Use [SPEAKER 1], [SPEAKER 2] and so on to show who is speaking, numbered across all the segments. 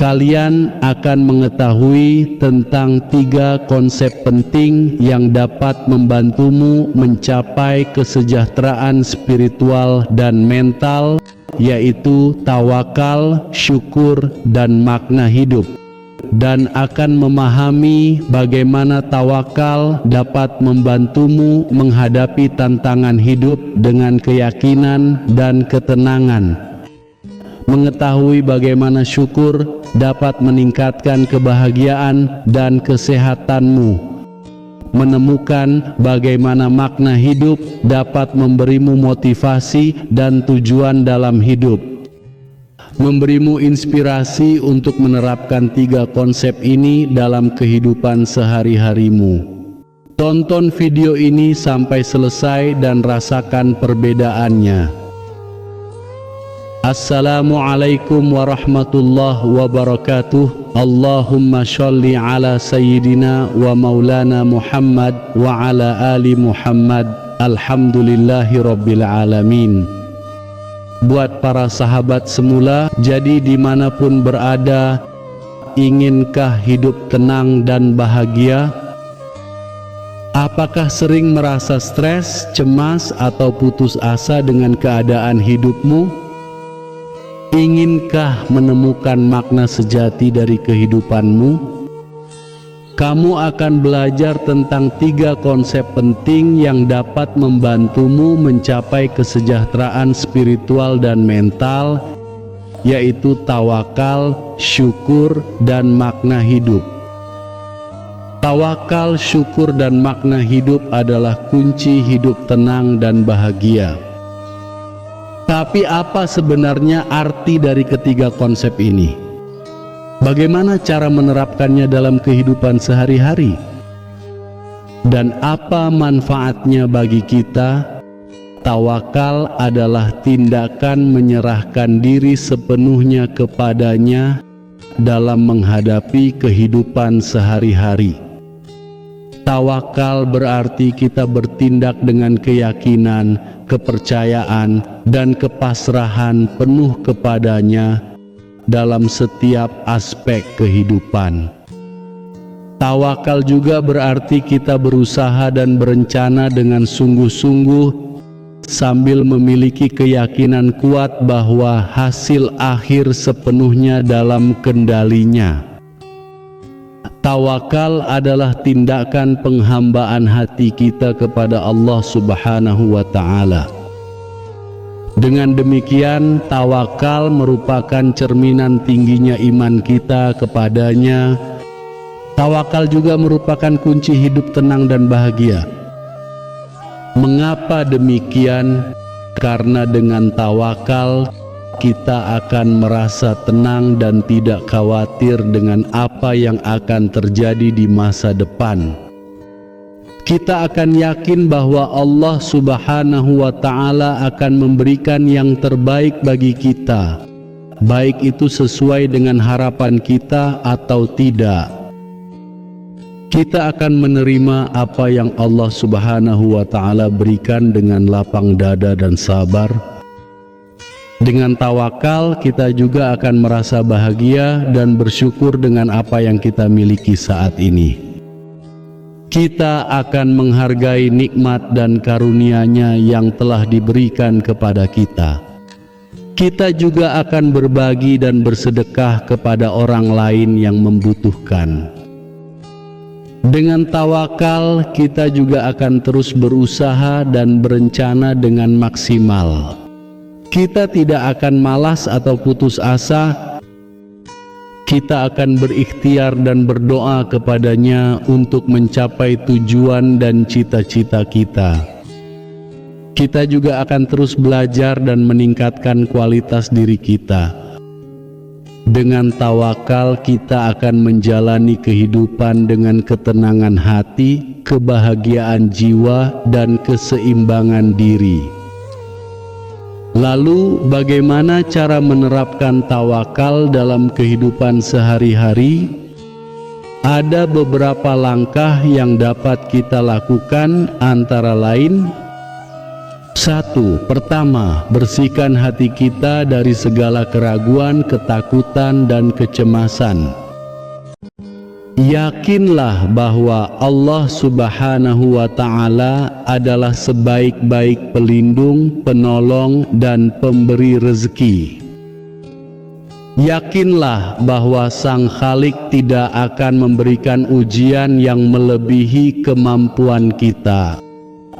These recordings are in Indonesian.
[SPEAKER 1] kalian akan mengetahui tentang 3 konsep penting yang dapat membantumu mencapai kesejahteraan spiritual dan mental, yaitu tawakal, syukur, dan makna hidup, dan akan memahami bagaimana tawakal dapat membantumu menghadapi tantangan hidup dengan keyakinan dan ketenangan. Mengetahui bagaimana syukur dapat meningkatkan kebahagiaan dan kesehatanmu. Menemukan bagaimana makna hidup dapat memberimu motivasi dan tujuan dalam hidup. Memberimu inspirasi untuk menerapkan 3 konsep ini dalam kehidupan sehari-harimu. Tonton video ini sampai selesai dan rasakan perbedaannya. Assalamualaikum warahmatullahi wabarakatuh. Allahumma sholli ala sayyidina wa maulana Muhammad wa ala ali Muhammad. Alhamdulillahi rabbil alamin. Buat para sahabat semula, jadi dimanapun berada, inginkah hidup tenang dan bahagia? Apakah sering merasa stres, cemas, atau putus asa dengan keadaan hidupmu? Inginkah menemukan makna sejati dari kehidupanmu? Kamu akan belajar tentang 3 konsep penting yang dapat membantumu mencapai kesejahteraan spiritual dan mental, yaitu tawakal, syukur, dan makna hidup. Tawakal, syukur, dan makna hidup adalah kunci hidup tenang dan bahagia. Tapi apa sebenarnya arti dari ketiga konsep ini? Bagaimana cara menerapkannya dalam kehidupan sehari-hari? Dan apa manfaatnya bagi kita? Tawakal adalah tindakan menyerahkan diri sepenuhnya kepadanya dalam menghadapi kehidupan sehari-hari. Tawakal berarti kita bertindak dengan keyakinan, kepercayaan, dan kepasrahan penuh kepadanya dalam setiap aspek kehidupan. Tawakal juga berarti kita berusaha dan berencana dengan sungguh-sungguh sambil memiliki keyakinan kuat bahwa hasil akhir sepenuhnya dalam kendalinya. Tawakal adalah tindakan penghambaan hati kita kepada Allah Subhanahu wa Ta'ala. Dengan demikian, tawakal merupakan cerminan tingginya iman kita kepadanya. Tawakal juga merupakan kunci hidup tenang dan bahagia. Mengapa demikian? Karena dengan tawakal kita akan merasa tenang dan tidak khawatir dengan apa yang akan terjadi di masa depan. Kita akan yakin bahwa Allah Subhanahu wa Ta'ala akan memberikan yang terbaik bagi kita, baik itu sesuai dengan harapan kita atau tidak. Kita akan menerima apa yang Allah Subhanahu wa Ta'ala berikan dengan lapang dada dan sabar. Dengan tawakal, kita juga akan merasa bahagia dan bersyukur dengan apa yang kita miliki saat ini. Kita akan menghargai nikmat dan karunia-Nya yang telah diberikan kepada kita. Kita juga akan berbagi dan bersedekah kepada orang lain yang membutuhkan. Dengan tawakal, kita juga akan terus berusaha dan berencana dengan maksimal. Kita tidak akan malas atau putus asa. Kita akan berikhtiar dan berdoa kepadanya untuk mencapai tujuan dan cita-cita kita. Kita juga akan terus belajar dan meningkatkan kualitas diri kita. Dengan tawakal, kita akan menjalani kehidupan dengan ketenangan hati, kebahagiaan jiwa, dan keseimbangan diri. Lalu, bagaimana cara menerapkan tawakal dalam kehidupan sehari-hari? Ada beberapa langkah yang dapat kita lakukan, antara lain: Pertama, bersihkan hati kita dari segala keraguan, ketakutan, dan kecemasan. Yakinlah bahwa Allah Subhanahu wa Ta'ala adalah sebaik-baik pelindung, penolong, dan pemberi rezeki. Yakinlah bahwa Sang Khalik tidak akan memberikan ujian yang melebihi kemampuan kita,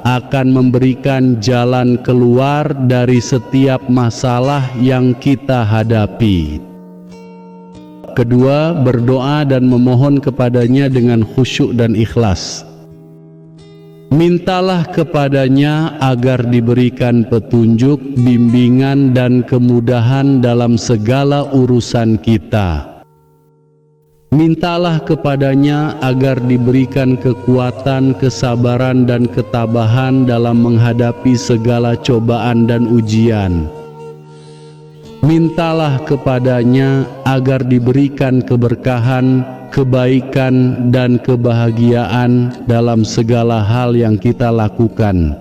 [SPEAKER 1] akan memberikan jalan keluar dari setiap masalah yang kita hadapi. Kedua, berdoa dan memohon kepadanya dengan khusyuk dan ikhlas. Mintalah kepadanya agar diberikan petunjuk, bimbingan, dan kemudahan dalam segala urusan kita. Mintalah kepadanya agar diberikan kekuatan, kesabaran, dan ketabahan dalam menghadapi segala cobaan dan ujian. Mintalah kepadanya agar diberikan keberkahan, kebaikan, dan kebahagiaan dalam segala hal yang kita lakukan.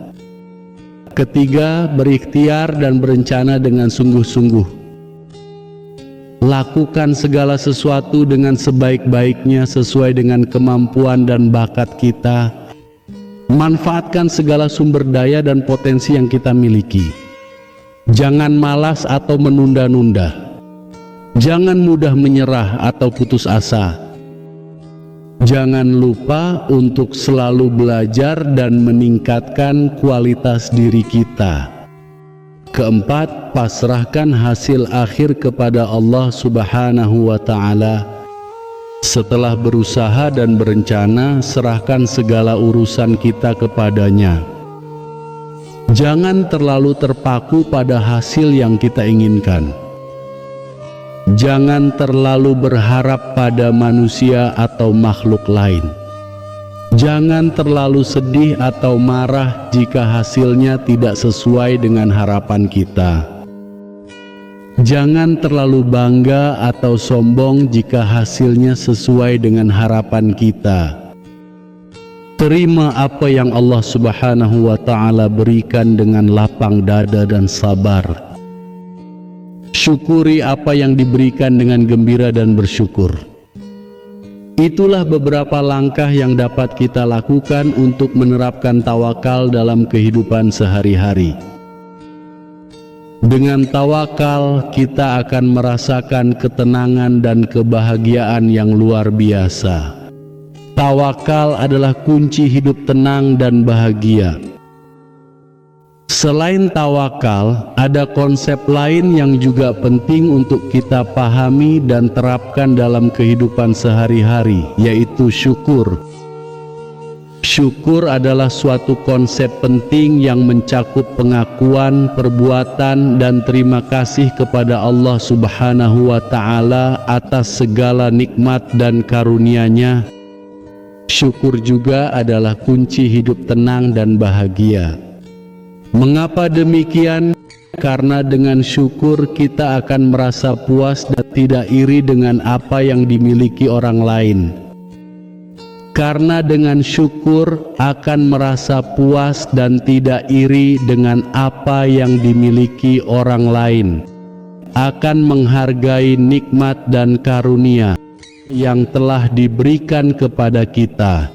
[SPEAKER 1] Ketiga, berikhtiar dan berencana dengan sungguh-sungguh. Lakukan segala sesuatu dengan sebaik-baiknya sesuai dengan kemampuan dan bakat kita. Manfaatkan segala sumber daya dan potensi yang kita miliki. Jangan malas atau menunda-nunda. Jangan mudah menyerah atau putus asa. Jangan lupa untuk selalu belajar dan meningkatkan kualitas diri kita. Keempat, pasrahkan hasil akhir kepada Allah Subhanahu wa Ta'ala. Setelah berusaha dan berencana, serahkan segala urusan kita kepadanya. Jangan terlalu terpaku pada hasil yang kita inginkan. Jangan terlalu berharap pada manusia atau makhluk lain. Jangan terlalu sedih atau marah jika hasilnya tidak sesuai dengan harapan kita. Jangan terlalu bangga atau sombong jika hasilnya sesuai dengan harapan kita. Terima apa yang Allah Subhanahu wa Ta'ala berikan dengan lapang dada dan sabar. Syukuri apa yang diberikan dengan gembira dan bersyukur. Itulah beberapa langkah yang dapat kita lakukan untuk menerapkan tawakal dalam kehidupan sehari-hari. Dengan tawakal, kita akan merasakan ketenangan dan kebahagiaan yang luar biasa. Tawakal adalah kunci hidup tenang dan bahagia. Selain tawakal, ada konsep lain yang juga penting untuk kita pahami dan terapkan dalam kehidupan sehari-hari, yaitu syukur. Syukur adalah suatu konsep penting yang mencakup pengakuan, perbuatan, dan terima kasih kepada Allah Subhanahu wa Ta'ala atas segala nikmat dan karunia-Nya. Syukur juga adalah kunci hidup tenang dan bahagia. Mengapa demikian? Karena dengan syukur kita akan merasa puas dan tidak iri dengan apa yang dimiliki orang lain. Karena dengan syukur akan merasa puas dan tidak iri dengan apa yang dimiliki orang lain. Akan menghargai nikmat dan karunia yang telah diberikan kepada kita,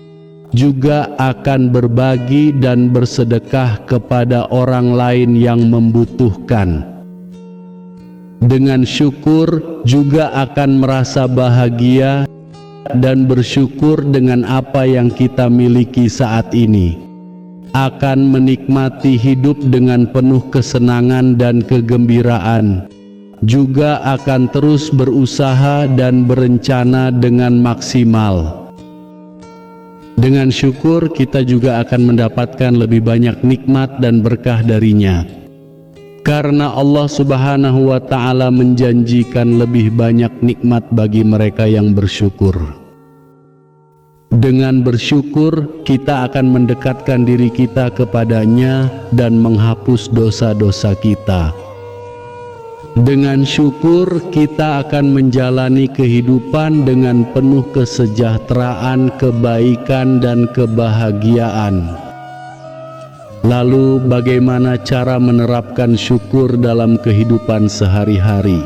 [SPEAKER 1] juga akan berbagi dan bersedekah kepada orang lain yang membutuhkan. Dengan syukur juga akan merasa bahagia dan bersyukur dengan apa yang kita miliki saat ini. Akan menikmati hidup dengan penuh kesenangan dan kegembiraan. Juga akan terus berusaha dan berencana dengan maksimal. Dengan syukur kita juga akan mendapatkan lebih banyak nikmat dan berkah darinya. Karena Allah Subhanahu wa Ta'ala menjanjikan lebih banyak nikmat bagi mereka yang bersyukur. Dengan bersyukur kita akan mendekatkan diri kita kepadanya dan menghapus dosa-dosa kita. Dengan syukur kita akan menjalani kehidupan dengan penuh kesejahteraan, kebaikan, dan kebahagiaan. Lalu bagaimana cara menerapkan syukur dalam kehidupan sehari-hari?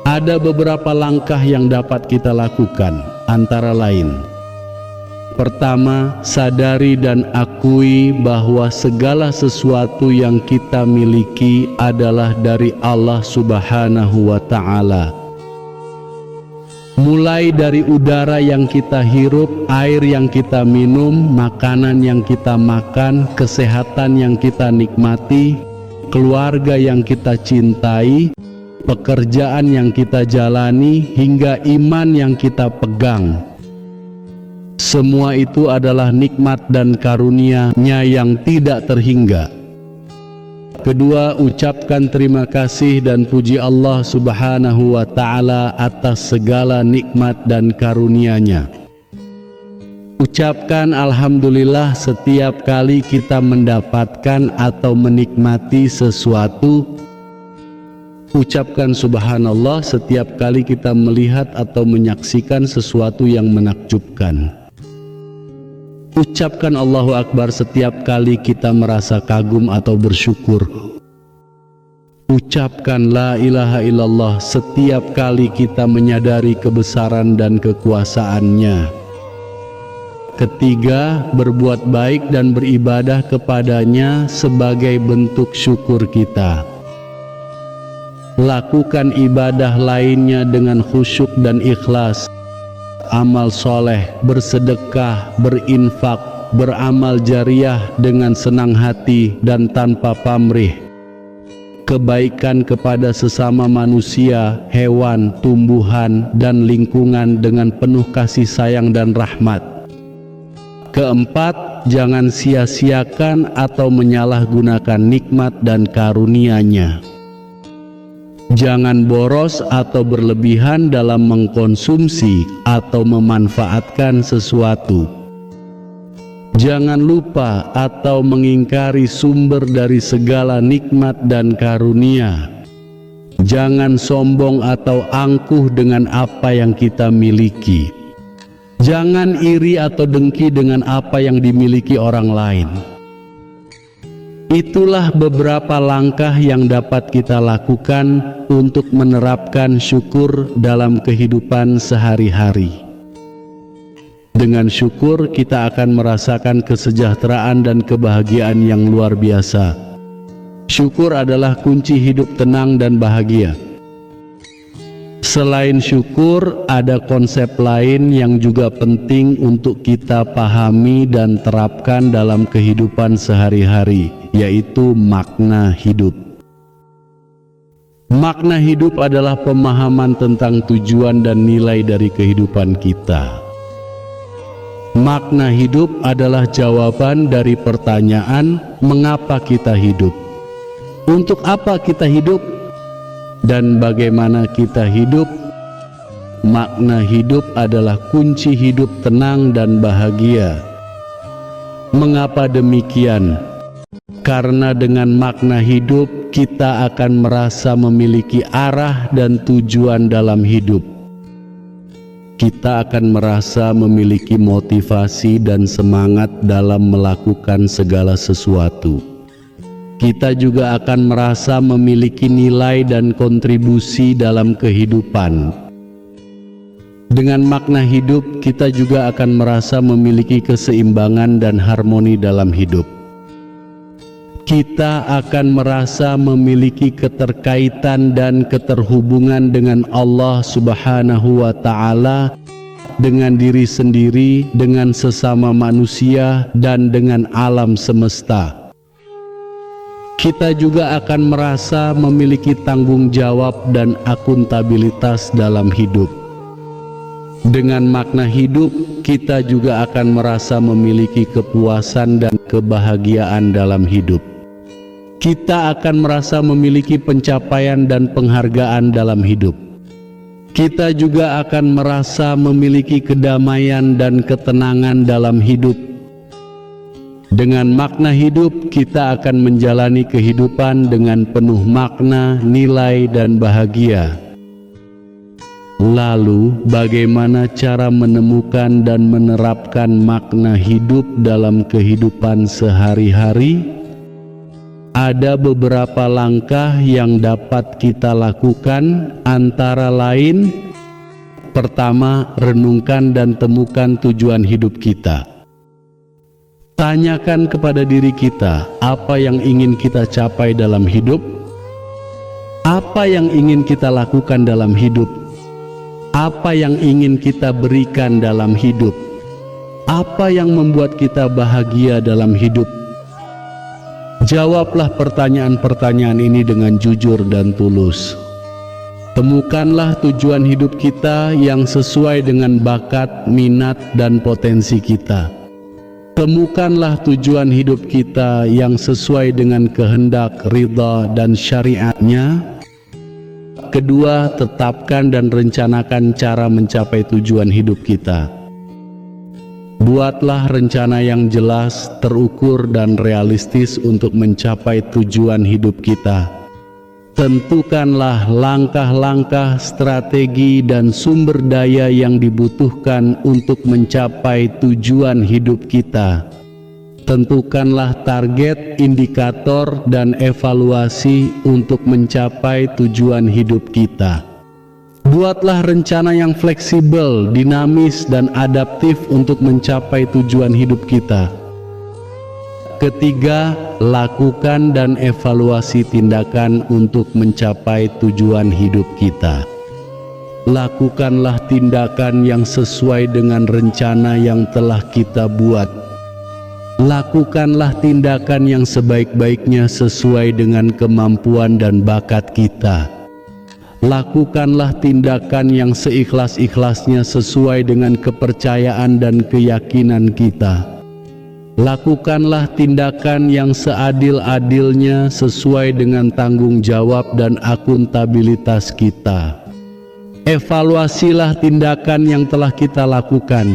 [SPEAKER 1] Ada beberapa langkah yang dapat kita lakukan, antara lain: pertama, sadari dan akui bahwa segala sesuatu yang kita miliki adalah dari Allah Subhanahu wa Ta'ala. Mulai dari udara yang kita hirup, air yang kita minum, makanan yang kita makan, kesehatan yang kita nikmati, keluarga yang kita cintai, pekerjaan yang kita jalani, hingga iman yang kita pegang. Semua itu adalah nikmat dan karunia-Nya yang tidak terhingga. Kedua, ucapkan terima kasih dan puji Allah Subhanahu wa Ta'ala atas segala nikmat dan karunia-Nya. Ucapkan alhamdulillah setiap kali kita mendapatkan atau menikmati sesuatu. Ucapkan subhanallah setiap kali kita melihat atau menyaksikan sesuatu yang menakjubkan. Ucapkan Allahu Akbar setiap kali kita merasa kagum atau bersyukur. Ucapkan la ilaha illallah setiap kali kita menyadari kebesaran dan kekuasaan-Nya. Ketiga, berbuat baik dan beribadah kepada-Nya sebagai bentuk syukur kita. Lakukan ibadah lainnya dengan khusyuk dan ikhlas. Amal soleh, bersedekah, berinfak, beramal jariah dengan senang hati dan tanpa pamrih. Kebaikan kepada sesama manusia, hewan, tumbuhan, dan lingkungan dengan penuh kasih sayang dan rahmat. Keempat, jangan sia-siakan atau menyalahgunakan nikmat dan karunia-Nya. Jangan boros atau berlebihan dalam mengkonsumsi atau memanfaatkan sesuatu. Jangan lupa atau mengingkari sumber dari segala nikmat dan karunia. Jangan sombong atau angkuh dengan apa yang kita miliki. Jangan iri atau dengki dengan apa yang dimiliki orang lain. Itulah beberapa langkah yang dapat kita lakukan untuk menerapkan syukur dalam kehidupan sehari-hari. Dengan syukur kita akan merasakan kesejahteraan dan kebahagiaan yang luar biasa. Syukur adalah kunci hidup tenang dan bahagia. Selain syukur, ada konsep lain yang juga penting untuk kita pahami dan terapkan dalam kehidupan sehari-hari, yaitu makna hidup. Makna hidup adalah pemahaman tentang tujuan dan nilai dari kehidupan kita. Makna hidup adalah jawaban dari pertanyaan mengapa kita hidup, untuk apa kita hidup, dan bagaimana kita hidup. Makna hidup adalah kunci hidup tenang dan bahagia. Mengapa demikian? Karena dengan makna hidup kita akan merasa memiliki arah dan tujuan dalam hidup. Kita akan merasa memiliki motivasi dan semangat dalam melakukan segala sesuatu. Kita juga akan merasa memiliki nilai dan kontribusi dalam kehidupan. Dengan makna hidup, kita juga akan merasa memiliki keseimbangan dan harmoni dalam hidup. Kita akan merasa memiliki keterkaitan dan keterhubungan dengan Allah Subhanahu wa Ta'ala, dengan diri sendiri, dengan sesama manusia, dan dengan alam semesta. Kita juga akan merasa memiliki tanggung jawab dan akuntabilitas dalam hidup. Dengan makna hidup, kita juga akan merasa memiliki kepuasan dan kebahagiaan dalam hidup. Kita akan merasa memiliki pencapaian dan penghargaan dalam hidup. Kita juga akan merasa memiliki kedamaian dan ketenangan dalam hidup. Dengan makna hidup, kita akan menjalani kehidupan dengan penuh makna, nilai, dan bahagia. Lalu, bagaimana cara menemukan dan menerapkan makna hidup dalam kehidupan sehari-hari? Ada beberapa langkah yang dapat kita lakukan, antara lain: pertama, renungkan dan temukan tujuan hidup kita. Tanyakan kepada diri kita, apa yang ingin kita capai dalam hidup? Apa yang ingin kita lakukan dalam hidup? Apa yang ingin kita berikan dalam hidup? Apa yang membuat kita bahagia dalam hidup? Jawablah pertanyaan-pertanyaan ini dengan jujur dan tulus. Temukanlah tujuan hidup kita yang sesuai dengan bakat, minat, dan potensi kita. Temukanlah tujuan hidup kita yang sesuai dengan kehendak, ridha, dan syariatnya. Kedua, tetapkan dan rencanakan cara mencapai tujuan hidup kita. Buatlah rencana yang jelas, terukur, dan realistis untuk mencapai tujuan hidup kita. Tentukanlah langkah-langkah, strategi, dan sumber daya yang dibutuhkan untuk mencapai tujuan hidup kita. Tentukanlah target, indikator, dan evaluasi untuk mencapai tujuan hidup kita. Buatlah rencana yang fleksibel, dinamis, dan adaptif untuk mencapai tujuan hidup kita. Ketiga, lakukan dan evaluasi tindakan untuk mencapai tujuan hidup kita. Lakukanlah tindakan yang sesuai dengan rencana yang telah kita buat. Lakukanlah tindakan yang sebaik-baiknya sesuai dengan kemampuan dan bakat kita. Lakukanlah tindakan yang seikhlas-ikhlasnya sesuai dengan kepercayaan dan keyakinan kita. Lakukanlah tindakan yang seadil-adilnya sesuai dengan tanggung jawab dan akuntabilitas kita. Evaluasilah tindakan yang telah kita lakukan.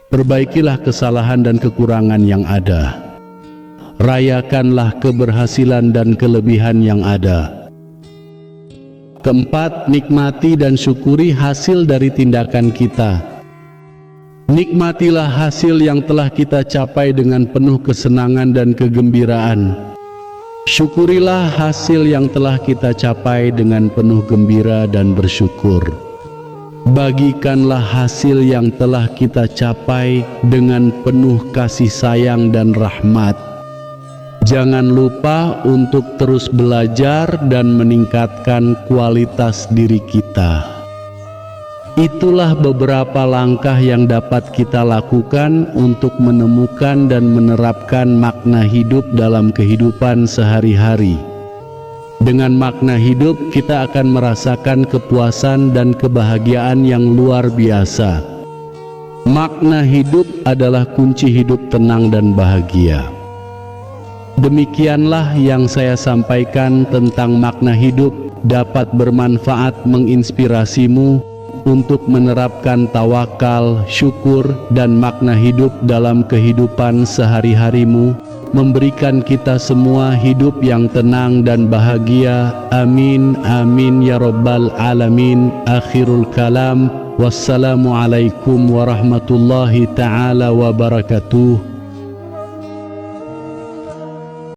[SPEAKER 1] Perbaikilah kesalahan dan kekurangan yang ada. Rayakanlah keberhasilan dan kelebihan yang ada. Keempat, nikmati dan syukuri hasil dari tindakan kita. Nikmatilah hasil yang telah kita capai dengan penuh kesenangan dan kegembiraan. Syukurilah hasil yang telah kita capai dengan penuh gembira dan bersyukur. Bagikanlah hasil yang telah kita capai dengan penuh kasih sayang dan rahmat. Jangan lupa untuk terus belajar dan meningkatkan kualitas diri kita. Itulah beberapa langkah yang dapat kita lakukan untuk menemukan dan menerapkan makna hidup dalam kehidupan sehari-hari. Dengan makna hidup, kita akan merasakan kepuasan dan kebahagiaan yang luar biasa. Makna hidup adalah kunci hidup tenang dan bahagia. Demikianlah yang saya sampaikan tentang makna hidup, dapat bermanfaat menginspirasimu untuk menerapkan tawakal, syukur, dan makna hidup dalam kehidupan sehari-harimu, memberikan kita semua hidup yang tenang dan bahagia. Amin, amin ya rabbal alamin. Akhirul kalam. Wassalamualaikum warahmatullahi ta'ala wabarakatuh.